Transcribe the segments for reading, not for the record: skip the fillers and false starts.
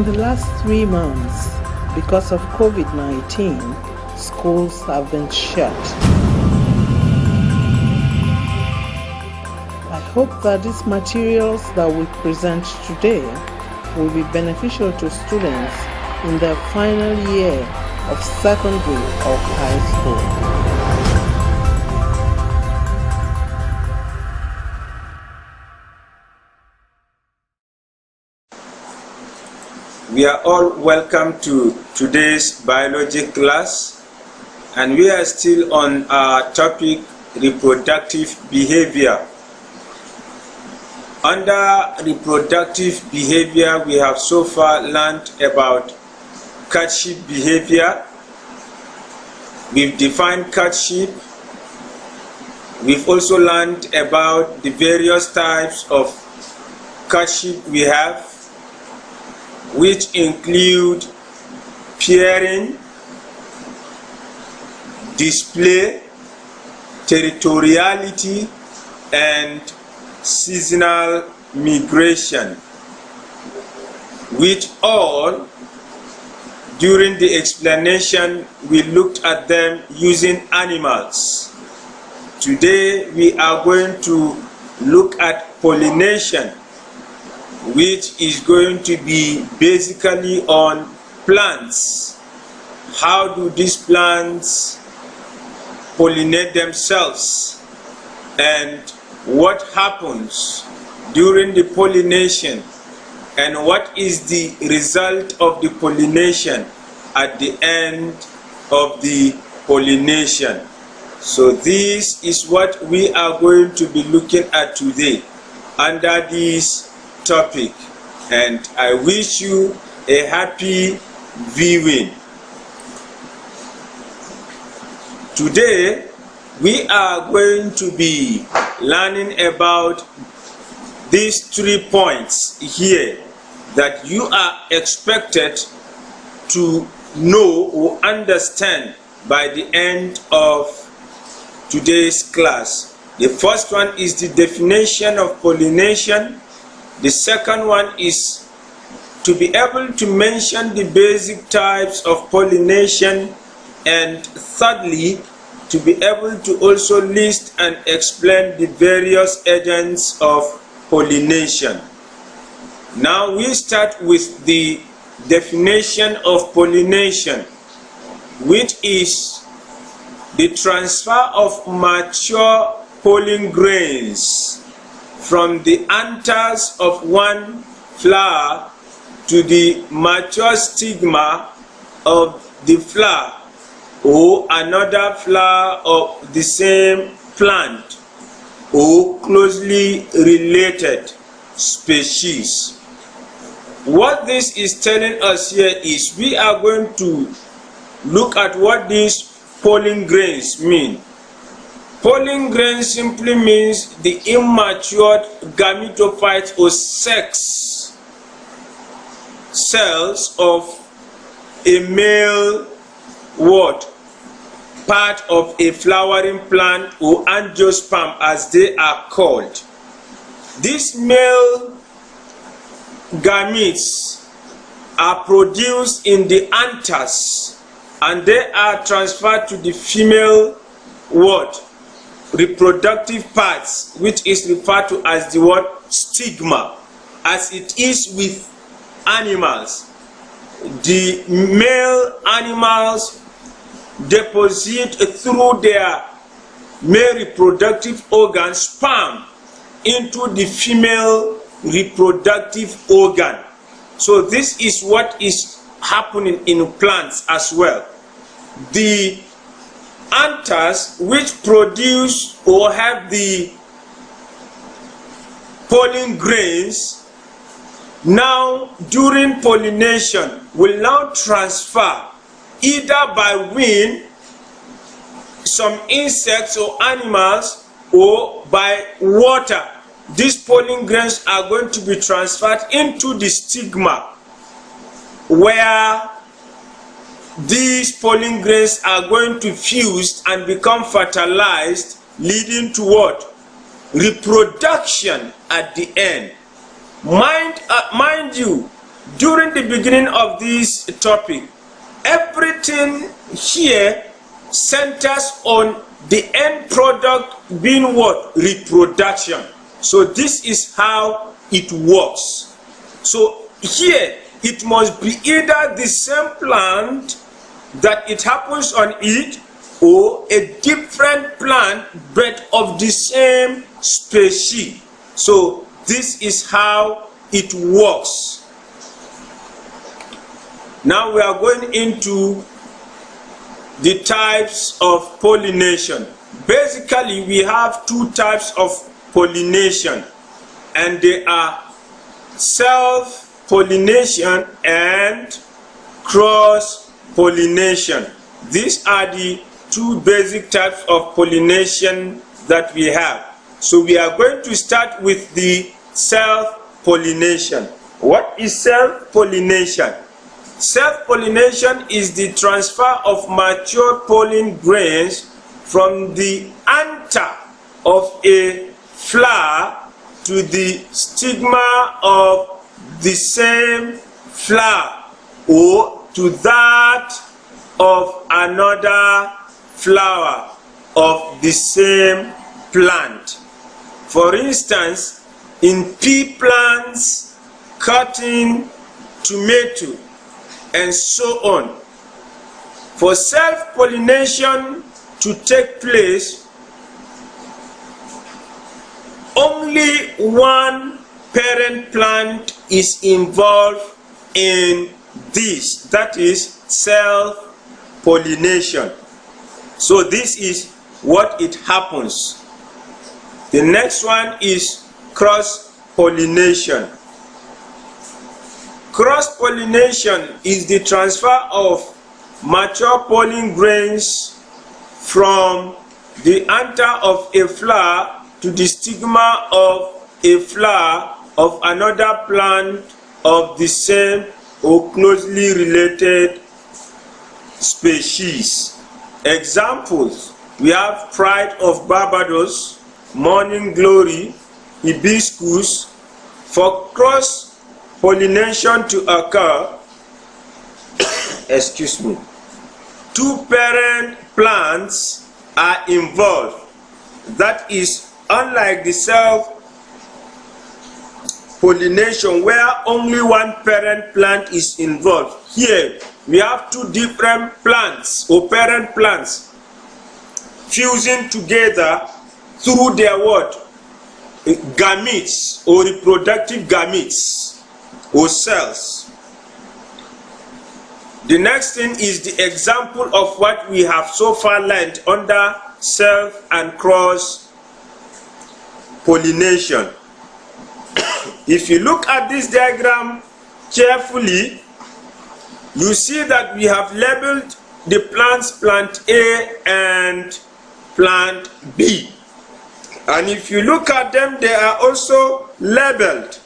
the last 3 months, because of COVID-19, schools have been shut. I hope that these materials that we present today will be beneficial to students in their final year of secondary or high school. We are all welcome to today's biology class, and we are still on our topic reproductive behavior. Under reproductive behavior, we have so far learned about courtship behavior. We've defined courtship. We've also learned about the various types of courtship we have, which include pairing, display, territoriality, and seasonal migration, which all, during the explanation, we looked at them using animals. Today we are going to look at pollination, which is going to be basically on plants. How do these plants pollinate themselves, and what happens during the pollination, and what is the result of the pollination at the end of the pollination. So this is what we are going to be looking at today under this topic, and I wish you a happy viewing. Today we are going to be learning about these 3 points here that you are expected to know or understand by the end of today's class. The first one is the definition of pollination. The second one is to be able to mention the basic types of pollination, and thirdly, to be able to also list and explain the various agents of pollination. Now we start with the definition of pollination, which is the transfer of mature pollen grains from the anthers of one flower to the mature stigma of the flower or another flower of the same plant or closely related species. What this is telling us here is we are going to look at what these pollen grains mean. Pollen grains simply means the immature gametophyte or sex cells of a male part of a flowering plant, or angiosperm as they are called. These male gametes are produced in the anthers, and they are transferred to the female reproductive parts, which is referred to as the stigma, as it is with animals. The male animals deposit through their male reproductive organ sperm into the female reproductive organ. So this is what is happening in plants as well. The anthers, which produce or have the pollen grains, now during pollination will now transfer either by wind, some insects or animals, or by water. These pollen grains are going to be transferred into the stigma, where these pollen grains are going to fuse and become fertilized, leading to what? Reproduction at the end. Mind you, during the beginning of this topic, everything here centers on the end product being what? Reproduction. So this is how it works. So here it must be either the same plant that it happens on it, or a different plant but of the same species. So this is how it works. Now we are going into the types of pollination. Basically, we have two types of pollination, and they are self-pollination and cross-pollination. These are the two basic types of pollination that we have. So we are going to start with the self-pollination. What is self-pollination? Self-pollination is the transfer of mature pollen grains from the anther of a flower to the stigma of the same flower, or to that of another flower of the same plant. For instance, in pea plants, cotton, tomato, and so on. For self-pollination to take place, only one parent plant is involved in this. That is self-pollination. So this is what it happens. The next one is cross-pollination. Cross-pollination is the transfer of mature pollen grains from the anther of a flower to the stigma of a flower of another plant of the same or closely related species. Examples: we have Pride of Barbados, Morning Glory, hibiscus. For cross-pollination to occur, two parent plants are involved. That is unlike the self-pollination where only one parent plant is involved. Here we have two different plants or parent plants fusing together through their what? Gametes or reproductive gametes or cells. The next thing is the example of what we have so far learned under self and cross pollination. If you look at this diagram carefully, you see that we have labeled the plants plant A and plant B. And if you look at them, they are also labeled.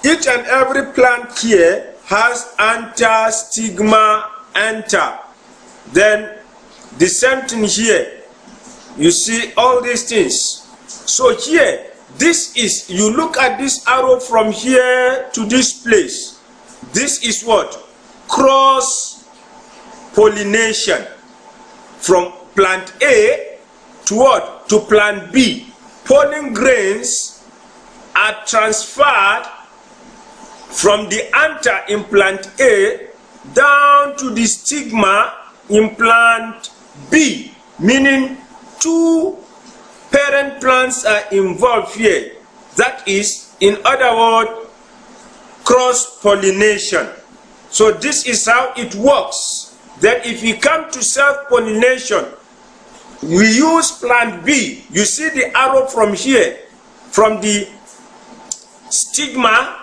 Each and every plant here has anther, stigma, anther. Then the same thing here. You see all these things. So here, this is, you look at this arrow from here to this place. This is what? Cross pollination. From plant A to what? To plant B. Pollen grains are transferred from the anther in plant A down to the stigma in plant B, meaning two parent plants are involved here. That is, in other words, cross-pollination. So this is how it works. Then if we come to self-pollination, we use plant B. You see the arrow from here, from the stigma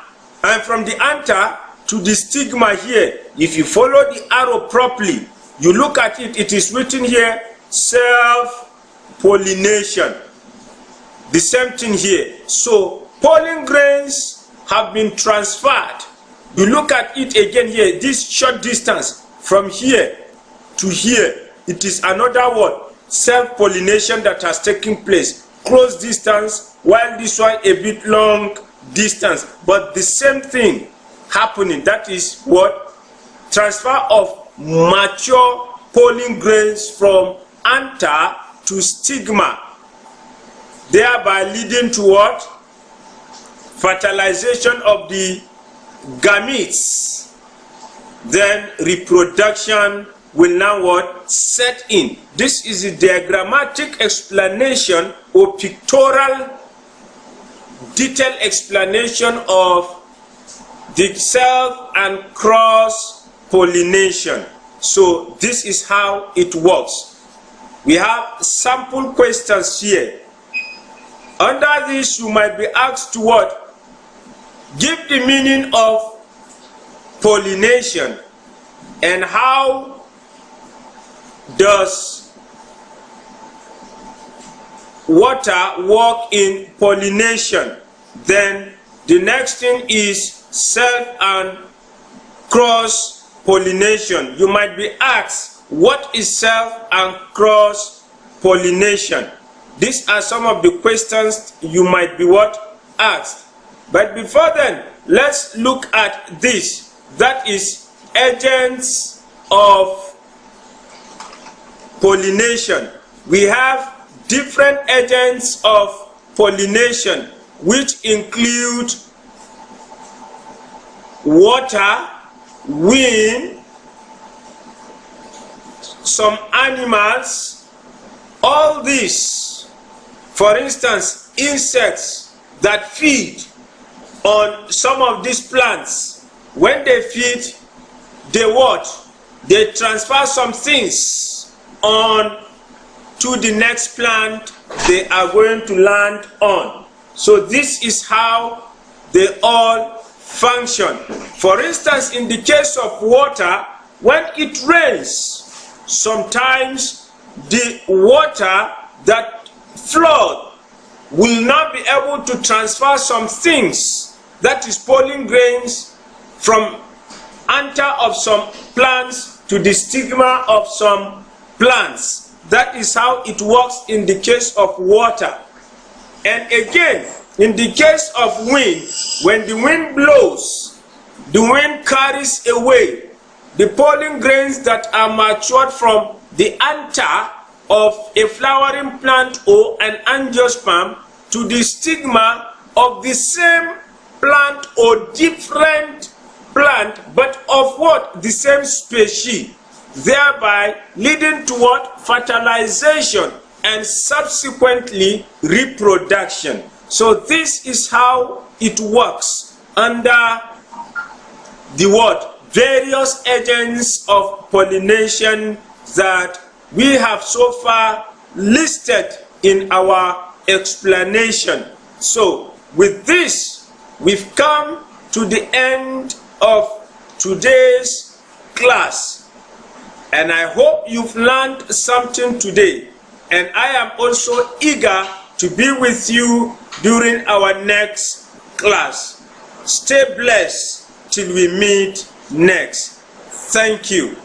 and from the anther to the stigma here. If you follow the arrow properly, you look at it, it is written here, self-pollination. The same thing here. So pollen grains have been transferred. You look at it again here, this short distance from here to here, it is another word, self-pollination that has taken place. Close distance, while this one a bit long distance, but the same thing. happening. That is what? Transfer of mature pollen grains from anther to stigma, thereby leading to what? Fertilization of the gametes. Then reproduction will now what? Set in. This is a diagrammatic explanation or pictorial detailed explanation of the self and cross pollination. So this is how it works. We have sample questions here. Under this, you might be asked to what? Give the meaning of pollination and how does water work in pollination. Then the next thing is self and cross pollination. You might be asked, what is self and cross pollination? These are some of the questions you might be what? Asked. But before then, let's look at this. That is agents of pollination. We have different agents of pollination, which include water, wind, some animals, all these. For instance, insects that feed on some of these plants. When they feed, they what? They transfer some things on to the next plant they are going to land on. So this is how they all function. For instance, in the case of water, when it rains, sometimes the water that flood will not be able to transfer some things, that is pollen grains, from anther of some plants to the stigma of some plants. That is how it works in the case of water. And again, in the case of wind, when the wind blows, the wind carries away the pollen grains that are matured from the anther of a flowering plant or an angiosperm to the stigma of the same plant or different plant, but of what? The same species, thereby leading to what? Fertilization and subsequently reproduction. So this is how it works under the what? Various agents of pollination that we have so far listed in our explanation. So with this, we've come to the end of today's class, and I hope you've learned something today, and I am also eager to be with you during our next class. Stay blessed till we meet next. Thank you.